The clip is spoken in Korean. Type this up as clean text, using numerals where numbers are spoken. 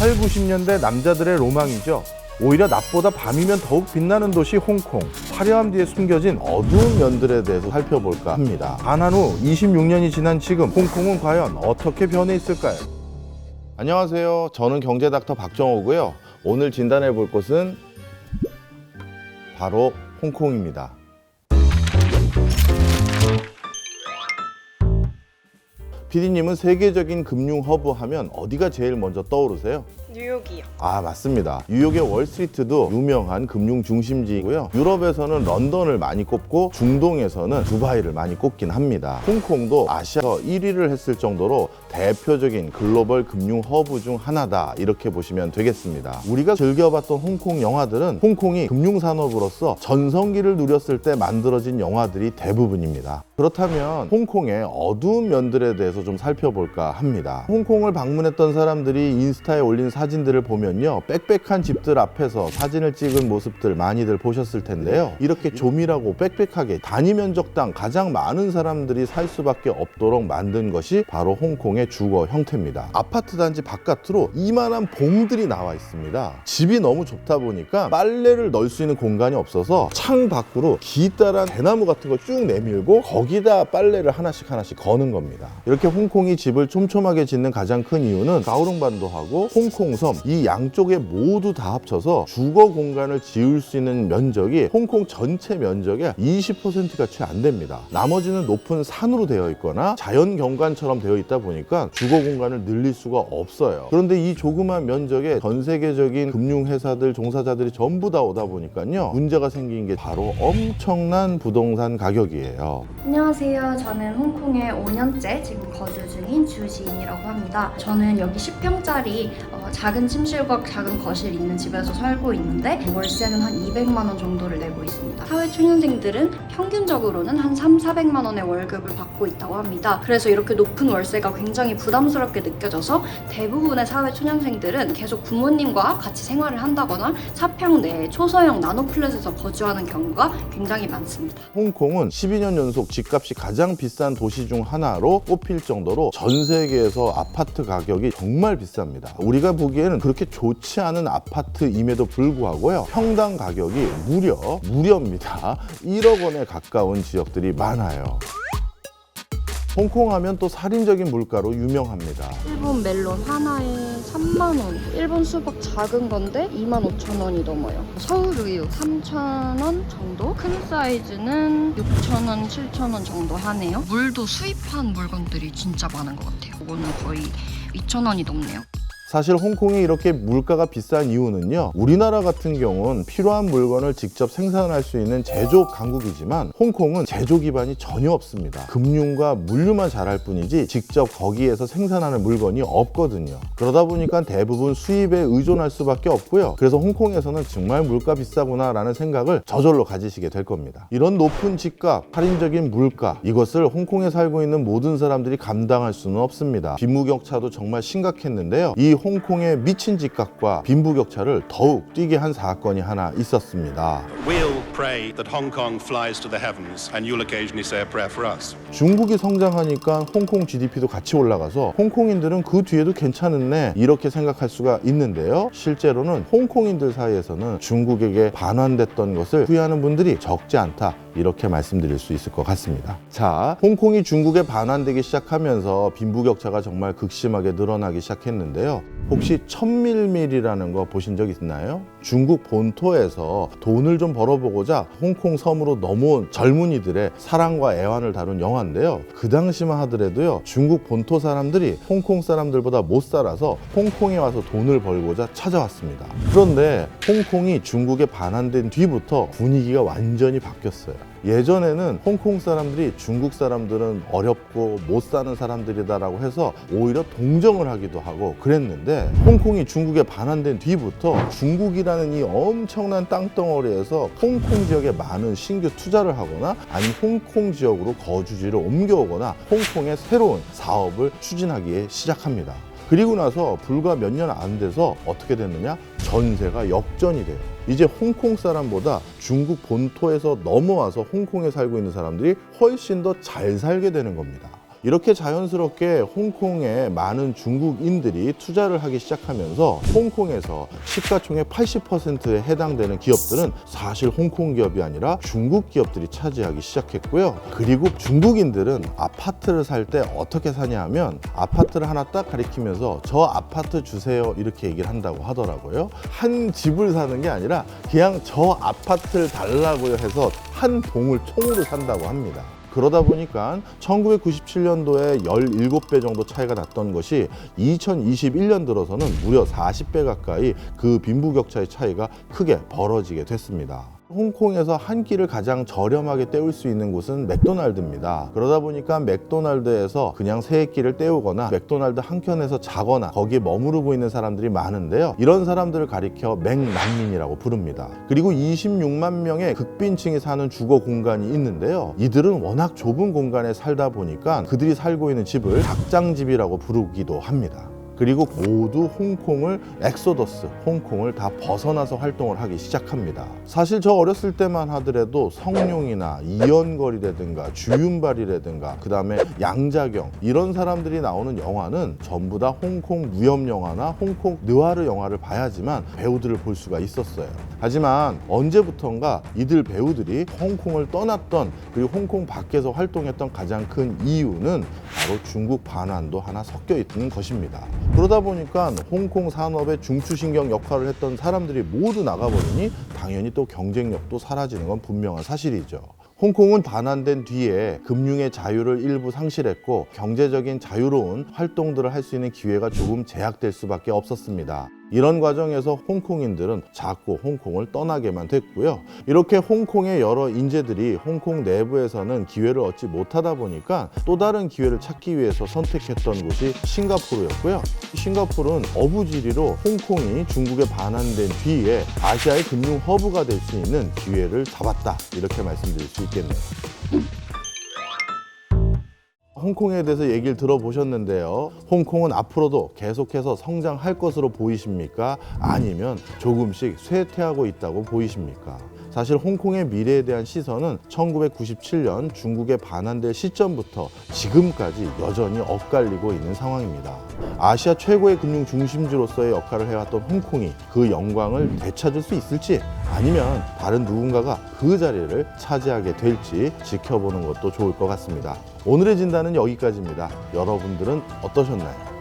8, 90년대 남자들의 로망이죠. 오히려 낮보다 밤이면 더욱 빛나는 도시 홍콩. 화려함 뒤에 숨겨진 어두운 면들에 대해서 살펴볼까 합니다. 반환 후 26년이 지난 지금 홍콩은 과연 어떻게 변해 있을까요? 안녕하세요. 저는 경제닥터 박정호고요. 오늘 진단해 볼 곳은 바로 홍콩입니다. PD님은 세계적인 금융 허브 하면 어디가 제일 먼저 떠오르세요? 뉴욕이요. 아, 맞습니다. 뉴욕의 월스트리트도 유명한 금융 중심지이고요. 유럽에서는 런던을 많이 꼽고 중동에서는 두바이를 많이 꼽긴 합니다. 홍콩도 아시아에서 1위를 했을 정도로 대표적인 글로벌 금융 허브 중 하나다, 이렇게 보시면 되겠습니다. 우리가 즐겨봤던 홍콩 영화들은 홍콩이 금융산업으로서 전성기를 누렸을 때 만들어진 영화들이 대부분입니다. 그렇다면 홍콩의 어두운 면들에 대해서 좀 살펴볼까 합니다. 홍콩을 방문했던 사람들이 인스타에 올린 사진들을 보면요, 빽빽한 집들 앞에서 사진을 찍은 모습들 많이들 보셨을 텐데요. 이렇게 조밀하고 빽빽하게 단위 면적당 가장 많은 사람들이 살 수밖에 없도록 만든 것이 바로 홍콩의 주거 형태입니다. 아파트 단지 바깥으로 이만한 봉들이 나와 있습니다. 집이 너무 좁다 보니까 빨래를 넣을 수 있는 공간이 없어서 창 밖으로 기다란 대나무 같은 걸 쭉 내밀고 거기다 빨래를 하나씩 거는 겁니다. 이렇게 홍콩이 집을 촘촘하게 짓는 가장 큰 이유는 가오롱반도하고 홍콩섬 이 양쪽에 모두 다 합쳐서 주거 공간을 지을 수 있는 면적이 홍콩 전체 면적의 20%가 채 안 됩니다. 나머지는 높은 산으로 되어 있거나 자연 경관처럼 되어 있다 보니까 주거 공간을 늘릴 수가 없어요. 그런데 이 조그만 면적에 전 세계적인 금융회사들, 종사자들이 전부 다 오다 보니까요, 문제가 생긴 게 바로 엄청난 부동산 가격이에요. 안녕하세요. 저는 홍콩에 5년째 지금 거주 중인 주지인이라고 합니다. 저는 여기 10평짜리 작은 침실과 작은 거실 있는 집에서 살고 있는데 월세는 한 200만 원 정도를 내고 있습니다. 사회초년생들은 평균적으로는 한 400만 원의 월급을 받고 있다고 합니다. 그래서 이렇게 높은 월세가 굉장히 부담스럽게 느껴져서 대부분의 사회초년생들은 계속 부모님과 같이 생활을 한다거나 사평 내 초소형 나노플랫에서 거주하는 경우가 굉장히 많습니다. 홍콩은 12년 연속 집값이 가장 비싼 도시 중 하나로 꼽힐 정도로 전 세계에서 아파트 가격이 정말 비쌉니다. 우리가 보기에는 그렇게 좋지 않은 아파트임에도 불구하고요, 평당 가격이 무려입니다. 1억 원에 가까운 지역들이 많아요. 홍콩 하면 또 살인적인 물가로 유명합니다. 일본 멜론 하나에 3만 원, 일본 수박 작은 건데 2만 5천 원이 넘어요. 서울 우유 3천 원 정도? 큰 사이즈는 6천 원, 7천 원 정도 하네요. 물도 수입한 물건들이 진짜 많은 것 같아요. 이거는 거의 2천 원이 넘네요. 사실 홍콩이 이렇게 물가가 비싼 이유는요, 우리나라 같은 경우는 필요한 물건을 직접 생산할 수 있는 제조 강국이지만 홍콩은 제조 기반이 전혀 없습니다. 금융과 물류만 잘할 뿐이지 직접 거기에서 생산하는 물건이 없거든요. 그러다 보니까 대부분 수입에 의존할 수밖에 없고요. 그래서 홍콩에서는 정말 물가 비싸구나 라는 생각을 저절로 가지시게 될 겁니다. 이런 높은 집값, 살인적인 물가, 이것을 홍콩에 살고 있는 모든 사람들이 감당할 수는 없습니다. 빈부격차도 정말 심각했는데요, 이 홍콩의 미친 집값과 빈부격차를 더욱 뛰게 한 사건이 하나 있었습니다. We'll pray that Hong Kong flies to the heavens, and you'll occasionally say a prayer for us. 중국이 성장하니까 홍콩 GDP도 같이 올라가서 홍콩인들은 그 뒤에도 괜찮았네, 이렇게 생각할 수가 있는데요, 실제로는 홍콩인들 사이에서는 중국에게 반환됐던 것을 후회하는 분들이 적지 않다, 이렇게 말씀드릴 수 있을 것 같습니다. 자, 홍콩이 중국에 반환되기 시작하면서 빈부격차가 정말 극심하게 늘어나기 시작했는데요, 혹시 천밀밀이라는 거 보신 적 있나요? 중국 본토에서 돈을 좀 벌어보고자 홍콩 섬으로 넘어온 젊은이들의 사랑과 애환을 다룬 영화인데요, 그 당시만 하더라도요, 중국 본토 사람들이 홍콩 사람들보다 못 살아서 홍콩에 와서 돈을 벌고자 찾아왔습니다. 그런데 홍콩이 중국에 반환된 뒤부터 분위기가 완전히 바뀌었어요. 예전에는 홍콩 사람들이 중국 사람들은 어렵고 못 사는 사람들이다라고 해서 오히려 동정을 하기도 하고 그랬는데, 홍콩이 중국에 반환된 뒤부터 중국이라는 이 엄청난 땅덩어리에서 홍콩 지역에 많은 신규 투자를 하거나 아니면 홍콩 지역으로 거주지를 옮겨오거나 홍콩의 새로운 사업을 추진하기 시작합니다. 그리고 나서 불과 몇 년 안 돼서 어떻게 됐느냐? 전세가 역전이 돼요. 이제 홍콩 사람보다 중국 본토에서 넘어와서 홍콩에 살고 있는 사람들이 훨씬 더 잘 살게 되는 겁니다. 이렇게 자연스럽게 홍콩에 많은 중국인들이 투자를 하기 시작하면서 홍콩에서 시가총액 80%에 해당되는 기업들은 사실 홍콩 기업이 아니라 중국 기업들이 차지하기 시작했고요. 그리고 중국인들은 아파트를 살 때 어떻게 사냐 하면 아파트를 하나 딱 가리키면서 저 아파트 주세요 이렇게 얘기를 한다고 하더라고요. 한 집을 사는 게 아니라 그냥 저 아파트를 달라고요 해서 한 동을 총으로 산다고 합니다. 그러다 보니까 1997년도에 17배 정도 차이가 났던 것이 2021년 들어서는 무려 40배 가까이 그 빈부격차의 차이가 크게 벌어지게 됐습니다. 홍콩에서 한 끼를 가장 저렴하게 때울 수 있는 곳은 맥도날드입니다. 그러다 보니까 맥도날드에서 그냥 세 끼를 때우거나 맥도날드 한 켠에서 자거나 거기에 머무르고 있는 사람들이 많은데요. 이런 사람들을 가리켜 맥난민이라고 부릅니다. 그리고 26만 명의 극빈층이 사는 주거 공간이 있는데요. 이들은 워낙 좁은 공간에 살다 보니까 그들이 살고 있는 집을 닭장집이라고 부르기도 합니다. 그리고 모두 홍콩을 엑소더스, 홍콩을 다 벗어나서 활동을 하기 시작합니다. 사실 저 어렸을 때만 하더라도 성룡이나 이연걸이라든가 주윤발이라든가 그 다음에 양자경 이런 사람들이 나오는 영화는 전부 다 홍콩 무협 영화나 홍콩 느와르 영화를 봐야지만 배우들을 볼 수가 있었어요. 하지만 언제부턴가 이들 배우들이 홍콩을 떠났던 그리고 홍콩 밖에서 활동했던 가장 큰 이유는 바로 중국 반환도 하나 섞여 있는 것입니다. 그러다 보니까 홍콩 산업의 중추신경 역할을 했던 사람들이 모두 나가버리니 당연히 또 경쟁력도 사라지는 건 분명한 사실이죠. 홍콩은 반환된 뒤에 금융의 자유를 일부 상실했고 경제적인 자유로운 활동들을 할 수 있는 기회가 조금 제약될 수밖에 없었습니다. 이런 과정에서 홍콩인들은 자꾸 홍콩을 떠나게만 됐고요. 이렇게 홍콩의 여러 인재들이 홍콩 내부에서는 기회를 얻지 못하다 보니까 또 다른 기회를 찾기 위해서 선택했던 곳이 싱가포르였고요. 싱가포르는 어부지리로 홍콩이 중국에 반환된 뒤에 아시아의 금융 허브가 될 수 있는 기회를 잡았다. 이렇게 말씀드릴 수 있겠네요. 홍콩에 대해서 얘기를 들어보셨는데요. 홍콩은 앞으로도 계속해서 성장할 것으로 보이십니까? 아니면 조금씩 쇠퇴하고 있다고 보이십니까? 사실 홍콩의 미래에 대한 시선은 1997년 중국에 반환될 시점부터 지금까지 여전히 엇갈리고 있는 상황입니다. 아시아 최고의 금융 중심지로서의 역할을 해왔던 홍콩이 그 영광을 되찾을 수 있을지 아니면 다른 누군가가 그 자리를 차지하게 될지 지켜보는 것도 좋을 것 같습니다. 오늘의 진단은 여기까지입니다. 여러분들은 어떠셨나요?